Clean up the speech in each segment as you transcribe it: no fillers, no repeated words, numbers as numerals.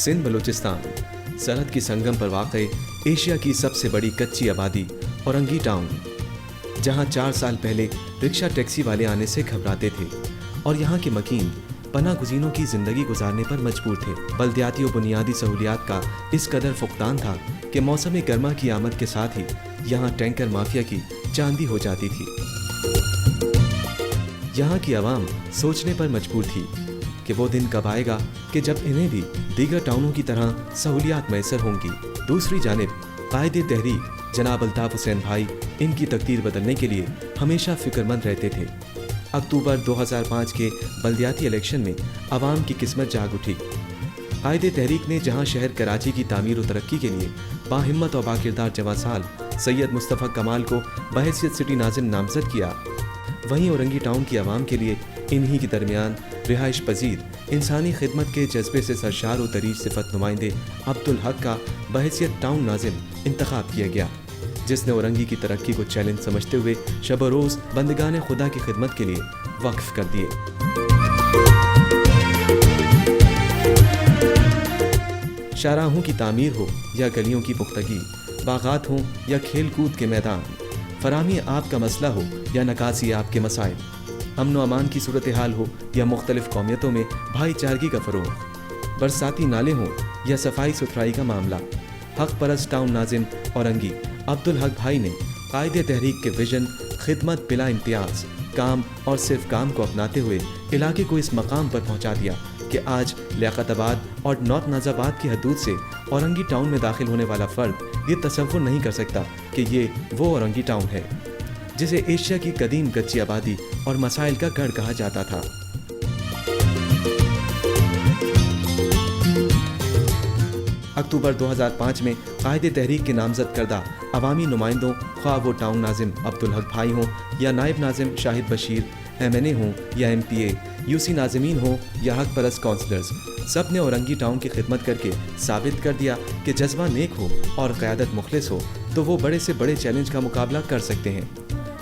सिंध बलूचिस्तान सरहद की संगम पर वाक़ एशिया की सबसे बड़ी कच्ची आबादी औरंगी टाउन, जहां 4 साल पहले रिक्शा टैक्सी वाले आने से घबराते थे और यहाँ के मकीन पनाह गुज़ीनों की ज़िंदगी गुजारने पर मजबूर थे। बल्दियाती और बुनियादी सहूलियात का इस कदर फुकदान था कि मौसम गर्मा की आमद के साथ ही यहाँ टैंकर माफिया की चांदी हो जाती थी। यहाँ की आवाम सोचने पर मजबूर थी कि वो दिन कब आएगा कि जब इन्हें भी दीगर टाउनों की तरह सहूलियात मैसर होंगी। दूसरी जानिब कायदे तहरीक जनाब अल्ताफ हुसैन भाई इनकी तकदीर बदलने के लिए हमेशा फिक्रमंद रहते थे। अक्टूबर 2005 के बल्दियाती इलेक्शन में आवाम की किस्मत जाग उठी। कायदे तहरीक ने जहां शहर कराची की तामीर और तरक्की के लिए बाहिम्मत और बाकिरदार जवासाल सैयद मुस्तफ़ा कमाल को बहैसियत सिटी नाज़िम नामज़द किया, वहीं औरंगी टाउन की आवाम के लिए इन्हीं के दरमियान रिहाइश पजीर इंसानी खिदमत के जज्बे से सरशार और दरीज सिफत नुमाइंदे अब्दुल हक का बहैसियत टाउन नाज़िम इंतखाब किया गया, जिसने औरंगी की तरक्की को चैलेंज समझते हुए शब रोज़ बंदगान खुदा की खिदमत के लिए वक्फ कर दिए। शाहराहों की तामीर हो या गलियों की पुख्तगी, बागात हों या खेल कूद के मैदान, फराहमी आब का मसला हो या नकासी आब के मसाइल, अमन व अमान की सूरत हाल हो या मुख्तलिफ कौमियतों में भाईचारगी का फ़रोग़, बरसाती नाले हों या सफाई सुथराई का मामला, हक परस्त टाउन नाज़िम औरंगी अब्दुल हक भाई ने कायदे तहरीक के विजन खिदमत बिला इम्तियाज़ काम और सिर्फ काम को अपनाते हुए इलाके को इस मकाम पर पहुंचा दिया कि आज लियाकताबाद और नॉर्थ नाज़ाबाद की हदूद से औरंगी टाउन में दाखिल होने वाला फ़र्द ये तसव्वुर नहीं कर सकता कि ये वो औरंगी टाउन है जिसे एशिया की कदीम कच्ची आबादी और मसाइल का गढ़ कहा जाता था। अक्टूबर 2005 में कायदे तहरीक के नामजद करदा अवामी नुमाइंदों, ख्वाह वो टाउन नाज़िम अब्दुल हक भाई हों या नायब नाज़िम शाहिद बशीर, MNA हों या MPA, UC नाज़िमीन हों या हक परस्त काउंसलर्स, सब ने औरंगी टाउन की खिदमत करके साबित कर दिया कि जज्बा नेक हो और क़यादत मुखलिस हो तो वो बड़े से बड़े चैलेंज का मुकाबला कर सकते हैं।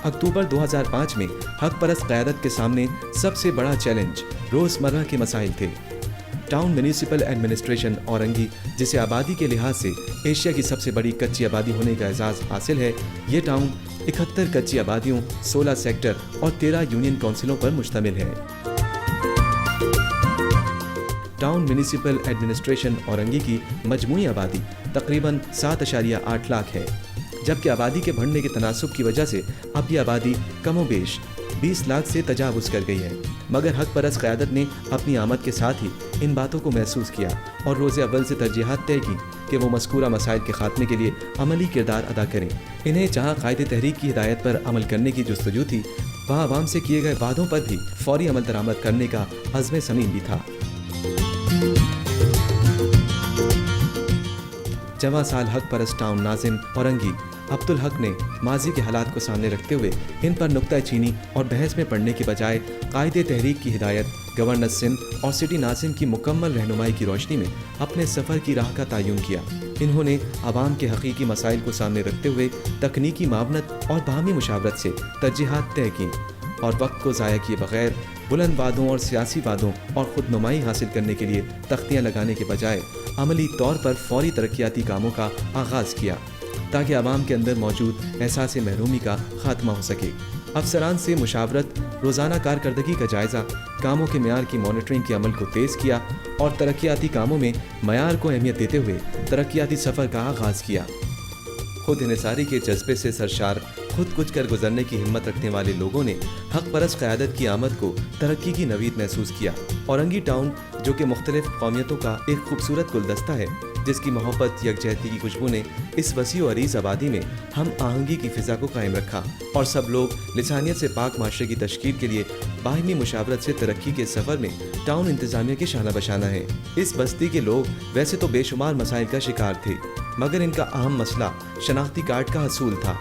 अक्टूबर 2005 में हक परस्त क़यादत के सामने सबसे बड़ा चैलेंज रोज़मर्रा के मसाइल थे। टाउन म्यूनिसिपल एडमिनिस्ट्रेशन औरंगी, जिसे आबादी के लिहाज से एशिया की सबसे बड़ी कच्ची आबादी होने का एजाज़ हासिल है, ये टाउन 71 कच्ची आबादियों, 16 सेक्टर और 13 यूनियन काउंसिलों पर मुश्तमिल है। टाउन म्यूनिसिपल एडमिनिस्ट्रेशन औरंगी की मजमूई आबादी तकरीबन 7.8 लाख है, जबकि आबादी के बढ़ने के तनासुब की वजह से अब ये आबादी कमोबेश 20 लाख से तजावुज़ कर गई है। मगर हक परस्त क़यादत ने अपनी आमद के साथ ही इन बातों को महसूस किया और रोज़े अव्वल से तरजीहात तय की कि वो मज़कूरा मसाइल के खात्मे के लिए अमली किरदार अदा करें। इन्हें जहाँ कायदे तहरीक की हिदायत पर अमल करने की जुस्तजू थी, वहाँ आवाम से किए गए वादों पर भी फौरी अमल दरामद करने का अज़्म समीम भी था। जवां साल हक परस्त टाउन नाज़िम औरंगी अब्दुल हक ने माजी के हालात को सामने रखते हुए इन पर नुक्ता चीनी और बहस में पड़ने के बजाय कायदे तहरीक की हिदायत, गवर्नर सिंध और सिटी नाज़िम की मुकम्मल रहनुमाई की रोशनी में अपने सफ़र की राह का तयन किया। इन्होंने आवाम के हकीकी मसाइल को सामने रखते हुए तकनीकी मावनत और बाहमी मुशावरत से तरजीहात तय की और वक्त को ज़ाया किए बगैर बुलंद वादों और सियासी वादों और खुदनुमाई हासिल करने के लिए तख्तियाँ लगाने के बजाय अमली तौर पर फौरी तरक्याती कामों का आगाज़ किया ताकि आवाम के अंदर मौजूद एहसास महरूमी का खात्मा हो सके। अफसरान से मुशावरत, रोज़ाना कारकर्दगी का जायज़ा, कामों के मेयार की मॉनिटरिंग के अमल को तेज़ किया और तरक्याती कामों में मेयार को अहमियत देते हुए तरक्याती सफ़र का आगाज़ किया। खुद इन्हिसारी के जज्बे से सरशार, खुद कुछ कर गुजरने की हिम्मत रखने वाले लोगों ने हक परस्त क़यादत की आमद को तरक्की की नवीद महसूस किया। औरंगी टाउन, जो कि मुख्तलिफ कौमियतों का एक खूबसूरत गुलदस्ता है, जिसकी मोहब्बत यकजहती की खुशबू ने इस वसी व अरीज़ आबादी में हम आहंगी की फ़िज़ा को कायम रखा और सब लोग लिसानियत से पाक माशरे की तश्कील के लिए बाहिमी मुशावरत से तरक्की के सफ़र में टाउन इंतज़ामिया के शाना बशाना है। इस बस्ती के लोग वैसे तो बेशुमार मसाइल का शिकार थे, मगर इनका अहम मसला शनाख्ती कार्ड का हसूल था,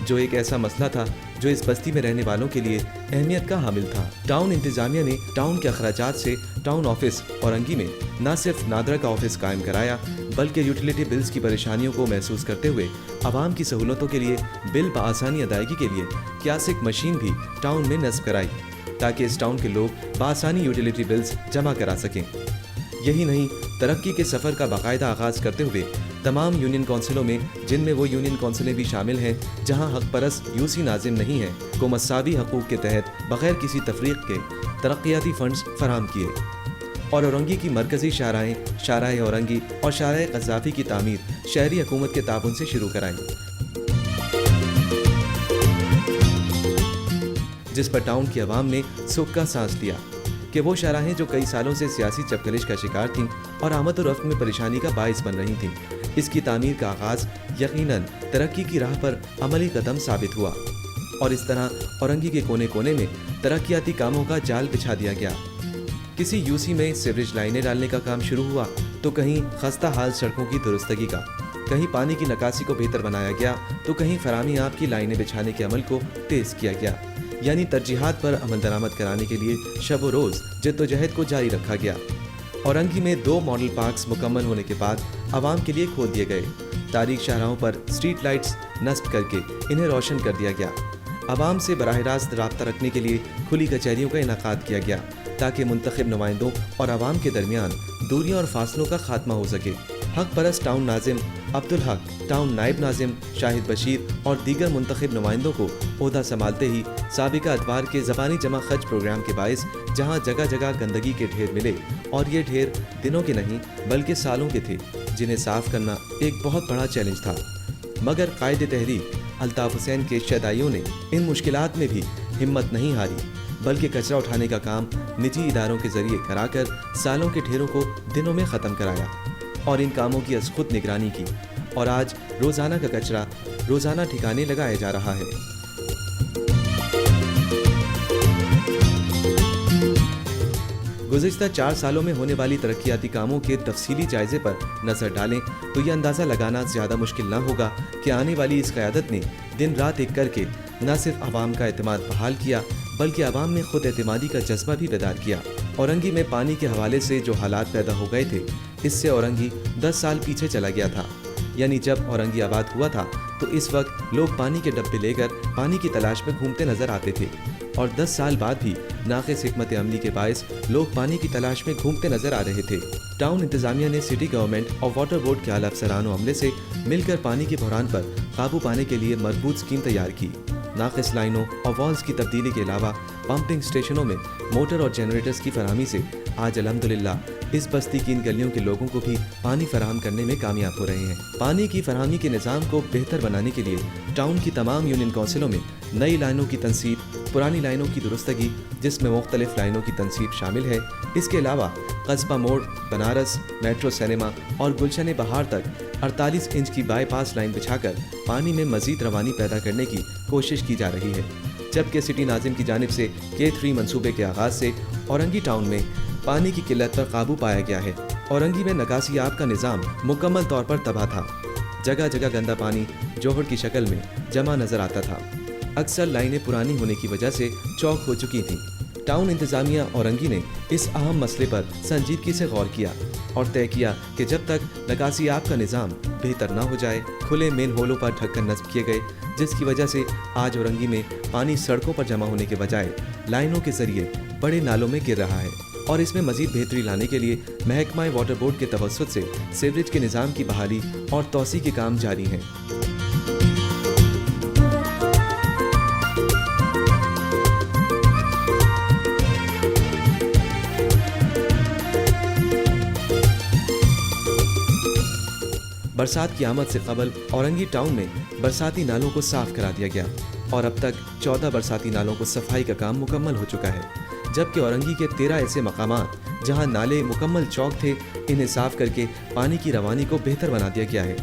जो एक ऐसा मसला था जो इस बस्ती में रहने वालों के लिए अहमियत का हामिल था। टाउन इंतज़ामिया ने टाउन के अखराजात से टाउन ऑफिस औरंगी में न सिर्फ नादरा का ऑफिस कायम कराया, बल्कि यूटिलिटी बिल्स की परेशानियों को महसूस करते हुए आवाम की सहूलतों के लिए बिल बआसानी अदायगी के लिए कियासिक मशीन भी टाउन में नस्ब कराई ताकि इस टाउन के लोग बआसानी यूटिलिटी बिल्स जमा करा सकें। یہی نہیں، ترقی کے سفر کا باقاعدہ آغاز کرتے ہوئے تمام یونین کونسلوں میں، جن میں وہ یونین کونسلیں بھی شامل ہیں جہاں حق پرست یوسی ناظم نہیں ہیں، کو مساوی حقوق کے تحت بغیر کسی تفریق کے ترقیاتی فنڈز فراہم کیے اور اورنگی کی مرکزی شاہراہیں، شاہراہ اورنگی اور شاہراہ قذافی کی تعمیر شہری حکومت کے تعاون سے شروع کرائیں، جس پر ٹاؤن کی عوام نے سکھ کا سانس لیا کہ وہ شاہراہیں جو کئی سالوں سے سیاسی چپکلش کا شکار تھیں اور آمد و رفت میں پریشانی کا باعث بن رہی تھیں، اس کی تعمیر کا آغاز یقیناً ترقی کی راہ پر عملی قدم ثابت ہوا اور اس طرح اورنگی کے کونے کونے میں ترقیاتی کاموں کا جال بچھا دیا گیا۔ کسی یوسی میں سیوریج لائنیں ڈالنے کا کام شروع ہوا تو کہیں خستہ حال سڑکوں کی درستگی کا، کہیں پانی کی نکاسی کو بہتر بنایا گیا تو کہیں فراہمی آب کی لائنیں بچھانے کے عمل کو تیز کیا گیا، یعنی ترجیحات پر عمل درآمد کرانے کے لیے شب و روز جد و جہد کو جاری رکھا گیا۔ اورنگی میں 2 ماڈل پارکس مکمل ہونے کے بعد عوام کے لیے کھول دیے گئے، تاریک شاہراہوں پر اسٹریٹ لائٹس نصب کر کے انہیں روشن کر دیا گیا، عوام سے براہ راست رابطہ رکھنے کے لیے کھلی کچہریوں کا انعقاد کیا گیا تاکہ منتخب نمائندوں اور عوام کے درمیان دوریوں اور فاصلوں کا خاتمہ ہو سکے۔ حق پرست ٹاؤن ناظم عبدالحق، ٹاؤن نائب ناظم شاہد بشیر اور دیگر منتخب نمائندوں کو عہدہ سنبھالتے ہی سابقہ ادوار کے زبانی جمع خرچ پروگرام کے باعث جہاں جگہ جگہ گندگی کے ڈھیر ملے اور یہ ڈھیر دنوں کے نہیں بلکہ سالوں کے تھے، جنہیں صاف کرنا ایک بہت بڑا چیلنج تھا، مگر قائد تحریک الطاف حسین کے شہدائیوں نے ان مشکلات میں بھی ہمت نہیں ہاری، بلکہ کچرا اٹھانے کا کام نجی اداروں کے ذریعے کرا کر سالوں کے ڈھیروں کو دنوں میں ختم کرایا اور ان کاموں کی از خود نگرانی کی، اور آج روزانہ کا کچرا روزانہ ٹھکانے لگایا جا رہا ہے۔ گزشتہ 4 سالوں میں ہونے والی ترقیاتی کاموں کے تفصیلی جائزے پر نظر ڈالیں تو یہ اندازہ لگانا زیادہ مشکل نہ ہوگا کہ آنے والی اس قیادت نے دن رات ایک کر کے نہ صرف عوام کا اعتماد بحال کیا بلکہ عوام میں خود اعتمادی کا جذبہ بھی بیدار کیا۔ اورنگی میں پانی کے حوالے سے جو حالات پیدا ہو گئے تھے، اس سے اورنگی 10 سال پیچھے چلا گیا تھا، یعنی جب اورنگی آباد ہوا تھا تو اس وقت لوگ پانی کے ڈبے لے کر پانی کی تلاش میں گھومتے نظر آتے تھے، اور 10 سال بعد بھی ناقص حکمت عملی کے باعث لوگ پانی کی تلاش میں گھومتے نظر آ رہے تھے۔ ٹاؤن انتظامیہ نے سٹی گورنمنٹ اور واٹر بورڈ کے اعلیٰ افسران و عملے سے مل کر پانی کے بحران پر قابو پانے کے لیے مربوط اسکیم تیار کی۔ ناقص لائنوں اور والز کی تبدیلی کے علاوہ پمپنگ اسٹیشنوں میں موٹر اور جنریٹرز کی فراہمی سے آج الحمدللہ اس بستی کی ان گلیوں کے لوگوں کو بھی پانی فراہم کرنے میں کامیاب ہو رہے ہیں۔ پانی کی فراہمی کے نظام کو بہتر بنانے کے لیے ٹاؤن کی تمام یونین کونسلوں میں نئی لائنوں کی تنصیب، پرانی لائنوں کی درستگی جس میں مختلف لائنوں کی تنصیب شامل ہے، اس کے علاوہ قصبہ موڑ، بنارس، میٹرو سینما اور گلشن بہار تک 48 انچ کی بائی پاس لائن بچھا کر پانی میں مزید روانی پیدا کرنے کی کوشش کی جا رہی ہے، جبکہ سٹی ناظم کی جانب سے K3 منصوبے کے آغاز سے اورنگی ٹاؤن میں پانی کی قلت پر قابو پایا گیا ہے۔ اورنگی میں نکاسی آب کا نظام مکمل طور پر تباہ تھا، جگہ جگہ گندا پانی جوہر کی شکل میں جمع نظر آتا تھا، اکثر لائنیں پرانی ہونے کی وجہ سے چوک ہو چکی تھیں۔ ٹاؤن انتظامیہ اورنگی نے اس اہم مسئلے پر سنجیدگی سے غور کیا اور طے کیا کہ جب تک نکاسی آب کا نظام بہتر نہ ہو جائے، کھلے مین ہولوں پر ڈھکن نصب کیے گئے، جس کی وجہ سے آج اورنگی میں پانی سڑکوں پر جمع ہونے کے بجائے لائنوں کے ذریعے بڑے نالوں میں گر رہا ہے، اور اس میں مزید بہتری لانے کے لیے محکمہ واٹر بورڈ کے توسط سے سیوریج کے نظام کی بحالی اور توسیع کے کام جاری ہیں۔ برسات کی آمد سے قبل اورنگی ٹاؤن میں برساتی نالوں کو صاف کرا دیا گیا اور اب تک 14 برساتی نالوں کو صفائی کا کام مکمل ہو چکا ہے، جبکہ اورنگی کے 13 ایسے مقامات جہاں نالے مکمل چوک تھے، انہیں صاف کر کے پانی کی روانی کو بہتر بنا دیا گیا ہے،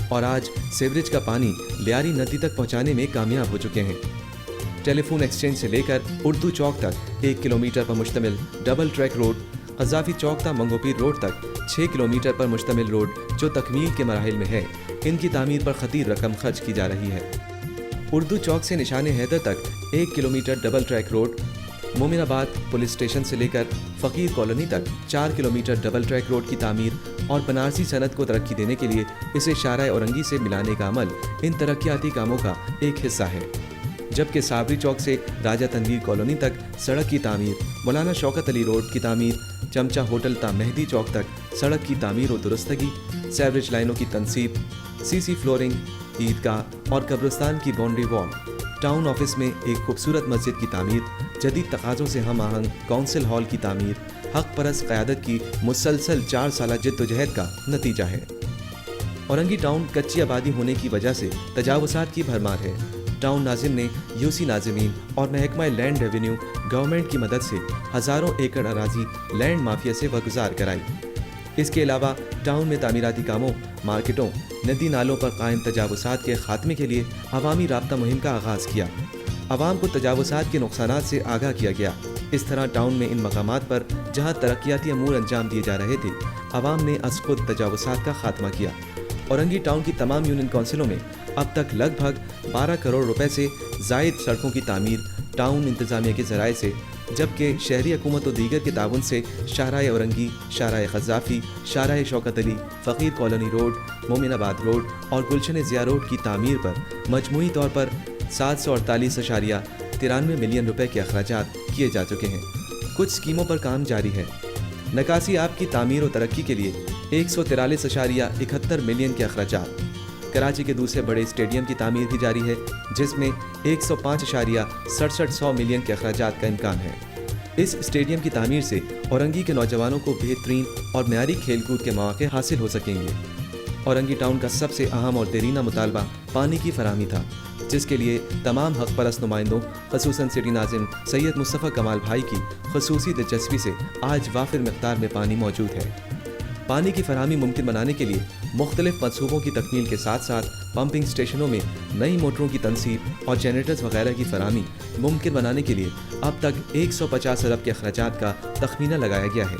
اور آج سیوریج کا پانی لیاری ندی تک پہنچانے میں کامیاب ہو چکے ہیں۔ ٹیلی فون ایکسچینج سے لے کر اردو چوک تک 1 کلومیٹر پر مشتمل ڈبل ٹریک روڈ، قذافی چوک تا منگو پیر روڈ تک 6 کلومیٹر پر مشتمل روڈ جو تکمیل کے مراحل میں ہے، ان کی تعمیر پر خطیر رقم خرچ کی جا رہی ہے۔ اردو چوک سے نشان حیدر تک 1 کلومیٹر ڈبل ٹریک روڈ، مومن آباد پولیس اسٹیشن سے لے کر فقیر کالونی تک 4 کلومیٹر ڈبل ٹریک روڈ کی تعمیر اور بنارسی صنعت کو ترقی دینے کے لیے اسے شارع اورنگی سے ملانے کا عمل ان ترقیاتی کاموں کا ایک حصہ ہے، جبکہ صابری چوک سے راجہ تنویر کالونی تک سڑک کی تعمیر، مولانا شوکت علی روڈ کی تعمیر، चमचा होटल ता मेहदी चौक तक सड़क की तामीर और दुरुस्तगी, सेवरेज लाइनों की तनसीब, सीसी फ्लोरिंग, ईदगाह और कब्रिस्तान की बाउंड्री वॉल, टाउन ऑफिस में एक खूबसूरत मस्जिद की तामीर, जदीद तकाज़ों से हम आहंग काउंसिल हॉल की तामीर हक परस्त क़यादत की मुसलसल 4 साल जद्दोजहद का नतीजा है। औरंगी टाउन कच्ची आबादी होने की वजह से तजावुज़ात की भरमार है। टाउन नाजिम ने यूसी नाजिमीन और महकमा लैंड रेवेन्यू गवर्नमेंट की मदद से हज़ारों एकड़ अराजी लैंड माफिया से वगुजार कराई। इसके अलावा टाउन में तामीराती कामों, मार्केटों, नदी नालों पर कायम तजावुज़ात के ख़ात्मे के लिए अवामी राब्ता मुहिम का आगाज़ किया। आवाम को तजावुज़ात के नुकसानात से आगाह किया गया। इस तरह टाउन में इन मकामात पर जहाँ तरक्याती अमूर अंजाम दिए जा रहे थे, आवाम ने अज़ खुद तजावुज़ात का खात्मा किया। औरंगी टाउन की तमाम यूनियन काउंसिलों में अब तक लगभग 12 करोड़ रुपए से ज़ायद सड़कों की तामीर टाउन इंतज़ामिया के ज़राए से, जबकि शहरी हुकूमत और दीगर के ताउन से शाहराह औरंगी, शाहराह क़ज़्ज़ाफ़ी, शाहराह शौकत अली, फ़कीर कॉलोनी रोड, मोमिनाबाद रोड और गुलशन ज़िया रोड की तामीर पर मजमूई तौर पर 748.93 मिलियन रुपए के अखराजात किए जा चुके हैं। कुछ स्कीमों पर काम जारी है। नकासी आब की तामीर और तरक्की के लिए 143.71 मिलियन के अखराजात। कराची के दूसरे बड़े स्टेडियम की तामीर भी जारी है, जिसमें 105.67 मिलियन के अखराजात का इम्कान है। इस स्टेडियम की तामीर से औरंगी के नौजवानों को बेहतरीन और मयारी खेलकूद के मौके हासिल हो सकेंगे। औरंगी टाउन का सबसे अहम और देरीना मुतालबा पानी की फराहमी था, जिसके लिए तमाम हक परस्त नुमाइंदों खसूसन सिटी नाजिम सैयद मुस्तफ़ा कमाल भाई की खसूसी दिलचस्पी से आज वाफिर मिक़दार में पानी मौजूद है। पानी की फराहमी मुमकिन बनाने के लिए मुख्तलिफ मनसूबों की तकमील के साथ साथ पंपिंग स्टेशनों में नई मोटरों की तनसीब और जनरेटर्स वगैरह की फराहमी मुमकिन बनाने के लिए अब तक 150 अरब के अखराजात का तखमीना लगाया गया है।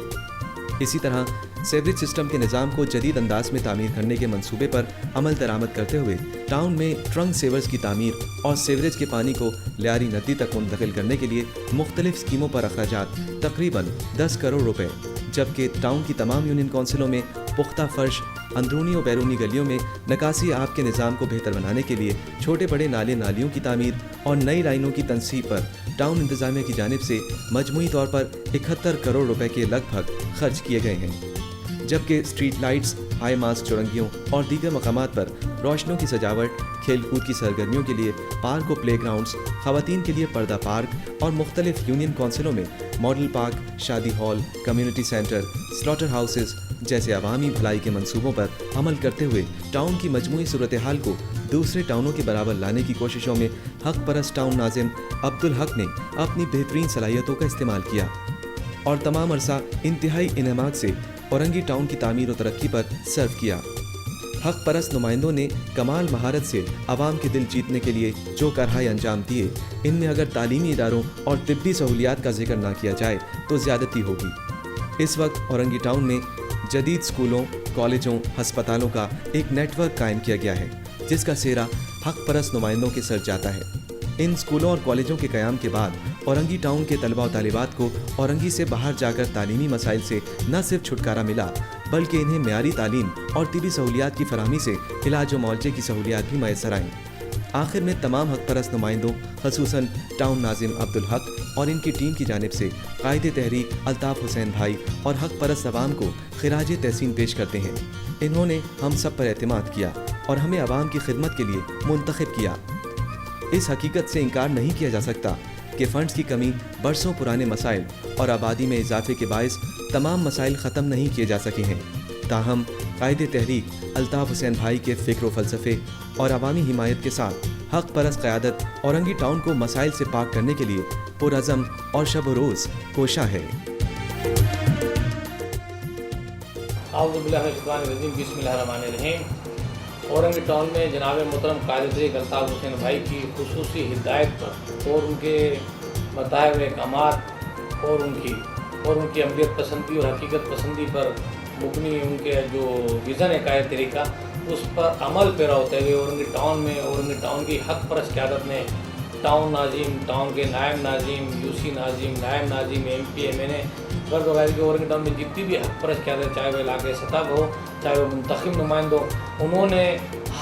इसी तरह सेवरेज सिस्टम के निज़ाम को जदीद अंदाज में तामीर करने के मंसूबे पर अमल दरामद करते हुए टाउन में ट्रंक सेवर्स की तामीर और सेवरेज के पानी को लियारी नदी तक मुंतकिल करने के लिए मुख्तलिफ स्कीमों पर अखराजात तकरीबन 10 करोड़ रुपए, जबकि टाउन की तमाम यूनियन काउंसिलों में पुख्ता फर्श, अंदरूनी और बैरूनी गलियों में नकासी आब के निज़ाम को बेहतर बनाने के लिए छोटे बड़े नाले नालियों की तामीर और नई लाइनों की तनसीब पर टाउन इंतज़ामिया की जानिब से मजमूई तौर पर 71 करोड़ रुपए के लगभग खर्च किए गए हैं। जबकि स्ट्रीट लाइट्स, हाई मास्क चौरंगियों और दीगर मकामात पर रोशनों की सजावट, खेलकूद की सरगर्मियों के लिए पार्क और प्ले ग्राउंड्स, ख़वातीन के लिए पर्दा पार्क और मुख्तलिफ यूनियन काउंसिलों में मॉडल पार्क, शादी hall, community centre, slaughter houses जैसे अवामी भलाई के मंसूबों पर अमल करते हुए टाउन की मजमूई सूरत हाल को दूसरे टाउनों के बराबर लाने की कोशिशों में हक परस्त टाउन नाजिम अब्दुल हक ने अपनी बेहतरीन सलाहियतों का इस्तेमाल किया और तमाम अरसा इंतहाई इन्हमाक से औरंगी टाउन की तामीर और तरक्की पर सर्व किया। हक परस्त नुमाइंदों ने कमाल महारत से आवाम के दिल जीतने के लिए जो करहाई अंजाम दिए, इनमें अगर तालीमी इदारों और तिब्बी सहूलियात का जिक्र ना किया जाए तो ज़्यादती होगी। इस वक्त औरंगी टाउन में जदीद स्कूलों, कॉलेजों, हस्पतालों का एक नेटवर्क कायम किया गया है, जिसका सेहरा हक परस्त नुमाइंदों के सर जाता है। इन स्कूलों और कॉलेजों के क़याम के बाद औरंगी टाउन के तलबा और तालिबात को औरंगी से बाहर जाकर तालीमी मसाइल से न सिर्फ छुटकारा मिला, बल्कि इन्हें मेयारी तालीम और तिबी सहूलियात की फराहमी से इलाज व मुआवजे की सहूलियात भी मैसर आईं। आखिर में तमाम हक परस्त नुमाइंदों खसूसन टाउन नाजिम अब्दुल हक और इनकी टीम की जानिब से कायदे तहरीक अल्ताफ़ हुसैन भाई और हक परस्त अवाम को खिराज तहसीन पेश करते हैं। इन्होंने हम सब पर एतमाद किया और हमें अवाम की खिदमत के लिए मुंतखब किया। इस हकीकत से इनकार नहीं किया जा सकता कि फ़ंड्स की कमी, बरसों पुराने मसाइल और आबादी में इजाफे के बायस तमाम मसाइल ख़त्म नहीं किए जा सके हैं। ताहम कायदे तहरीक अल्ताफ़ हुसैन भाई के फ़िक्र व फ़लसफ़े और अवामी हिमायत के साथ हक परस्त क़यादत औरंगी टाउन को मसाइल से पाक करने के लिए पुरअज़म और शब रोज़ कोशा है। औरंगी टाउन में जनाब मोहतरम कायदे अल्ताफ़ हुसैन भाई की खुसूसी हिदायत पर और उनके बताए हुए अहकामात और उनकी अमलियत पसंदी और हकीकत पसंदी पर मुबनी उनके जो विज़न है कायद तरीका, उस पर अमल पैरा होते हुए औरंगी टाउन की हक परस्त क़यादत ने टाउन नाजिम, टाउन के नायब नाजिम, यूसी नाजिम, नायब नाजिम, MP, MNA गर्द वगैरह की औरंगी टाउन में जितनी भी हक परस्त क़यादत, चाहे वह इलाके सतह हो, चाहे वह मुंतखब नुमाइंदों, उन्होंने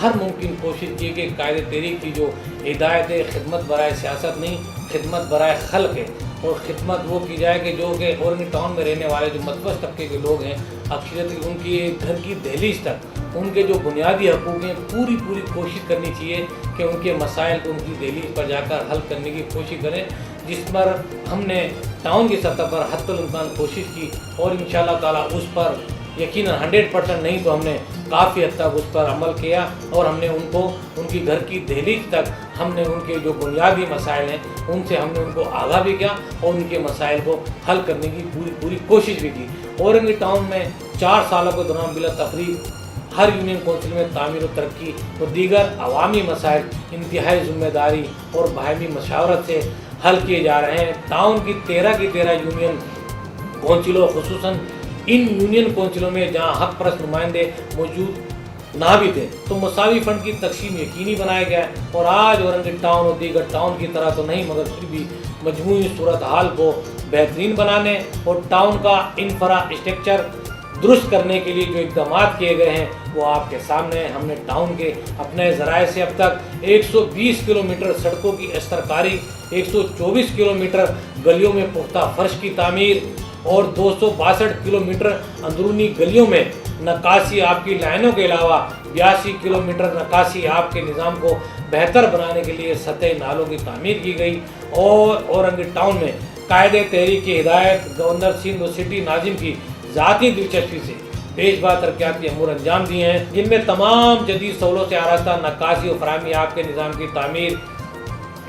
ہر ممکن کوشش کی کہ قائد تحریک کی جو ہدایت ہے خدمت برائے سیاست نہیں، خدمت برائے خلق ہے، اور خدمت وہ کی جائے کہ جو کہ اورنگی ٹاؤن میں رہنے والے جو متوسط طبقے کے لوگ ہیں، اکثریت ان کی گھر کی دہلیز تک ان کے جو بنیادی حقوق ہیں پوری کوشش کرنی چاہیے کہ ان کے مسائل کو ان کی دہلیز پر جا کر حل کرنے کی کوشش کریں، جس پر ہم نے ٹاؤن کی سطح پر حتی الامکان کوشش کی، اور انشاءاللہ تعالیٰ اس پر یقیناً 100% نہیں تو ہم نے کافی حد تک اس پر عمل کیا، اور ہم نے ان کو ان کی گھر کی دہلیز تک ہم نے ان کے جو بنیادی مسائل ہیں ان سے ہم نے ان کو آگاہ بھی کیا اور ان کے مسائل کو حل کرنے کی پوری کوشش بھی کی۔ اورنگی ٹاؤن میں 4 سالوں کے دوران بلا تفریق ہر یونین کونسل میں تعمیر و ترقی اور دیگر عوامی مسائل انتہائی ذمہ داری اور باہمی مشاورت سے حل کیے جا رہے ہیں۔ ٹاؤن کی 13 یونین کونسلوں، خصوصاً ان یونین کونسلوں میں جہاں حق پرست نمائندے موجود نہ بھی تھے تو مساوی فنڈ کی تقسیم یقینی بنایا گیا ہے، اور آج اورنگی ٹاؤن اور دیگر ٹاؤن کی طرح تو نہیں مگر پھر بھی مجموعی صورتحال کو بہترین بنانے اور ٹاؤن کا انفراسٹرکچر درست کرنے کے لیے جو اقدامات کیے گئے ہیں وہ آپ کے سامنے ہیں۔ ہم نے ٹاؤن کے اپنے ذرائع سے اب تک 120 کلومیٹر سڑکوں کی استرکاری، 124 کلومیٹر گلیوں میں پختہ فرش کی تعمیر اور 262 کلومیٹر اندرونی گلیوں میں نکاسی آب کی لائنوں کے علاوہ 82 کلومیٹر نکاسی آب کے نظام کو بہتر بنانے کے لیے سطحی نالوں کی تعمیر کی گئی، اور اورنگی ٹاؤن میں قائد تحریک کی ہدایت گورنر سندھ اور سٹی ناظم کی ذاتی دلچسپی سے بیش بار ترقیاتی امور انجام دیے ہیں، جن میں تمام جدید سہولتوں سے آراستہ نکاسی اور فراہمی آب کے نظام کی تعمیر،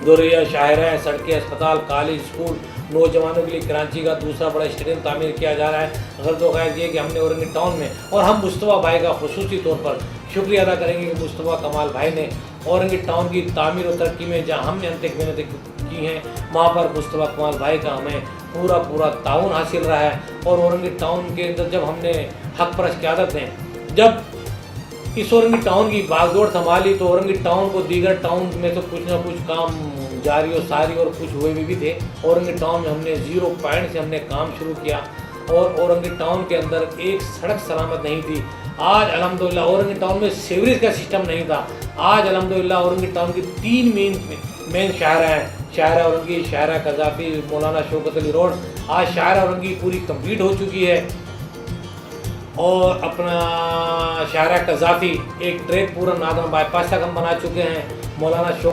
دوریا شاہراہیں، سڑکیں، اسپتال، کالج، اسکول، نوجوانوں کے لیے کراچی کا دوسرا بڑا اسٹیڈیم تعمیر کیا جا رہا ہے۔ غرض و غائب یہ کہ ہم نے اورنگی ٹاؤن میں، اور ہم مصطفیٰ بھائی کا خصوصی طور پر شکریہ ادا کریں گے کہ مصطفیٰ کمال بھائی نے اورنگی ٹاؤن کی تعمیر و ترقی میں جہاں ہم نے انتک محنتیں کی ہیں وہاں پر مصطفیٰ کمال بھائی کا ہمیں پورا تعاون حاصل رہا ہے، اور اورنگی ٹاؤن کے اندر جب ہم نے حق پرست قیادت نے جب اس اورنگی ٹاؤن کی باغ دوڑ سنبھالی تو اورنگی ٹاؤن کو دیگر ٹاؤن میں تو کچھ نہ کچھ کام جاری و ساری اور کچھ ہوئے بھی تھے۔ اورنگی ٹاؤن میں ہم نے 0 پوائنٹ سے ہم نے کام شروع کیا، اور اورنگی ٹاؤن کے اندر ایک سڑک سلامت نہیں تھی۔ آج الحمدللہ اورنگی ٹاؤن میں سیوریج کا سسٹم نہیں تھا، آج الحمدللہ اورنگی ٹاؤن کی 3 مین شاہراہیں ہیں، شاہراہ اورنگی، شاہراہ قذافی، مولانا شوکت علی روڈ، آج شاہراہ اورنگی پوری کمپلیٹ ہو چکی ہے، اور اپنا شاہراہ قذافی ایک ٹریک پورا نادرا بائی پاس تک ہم بنا چکے ہیں۔ مولانا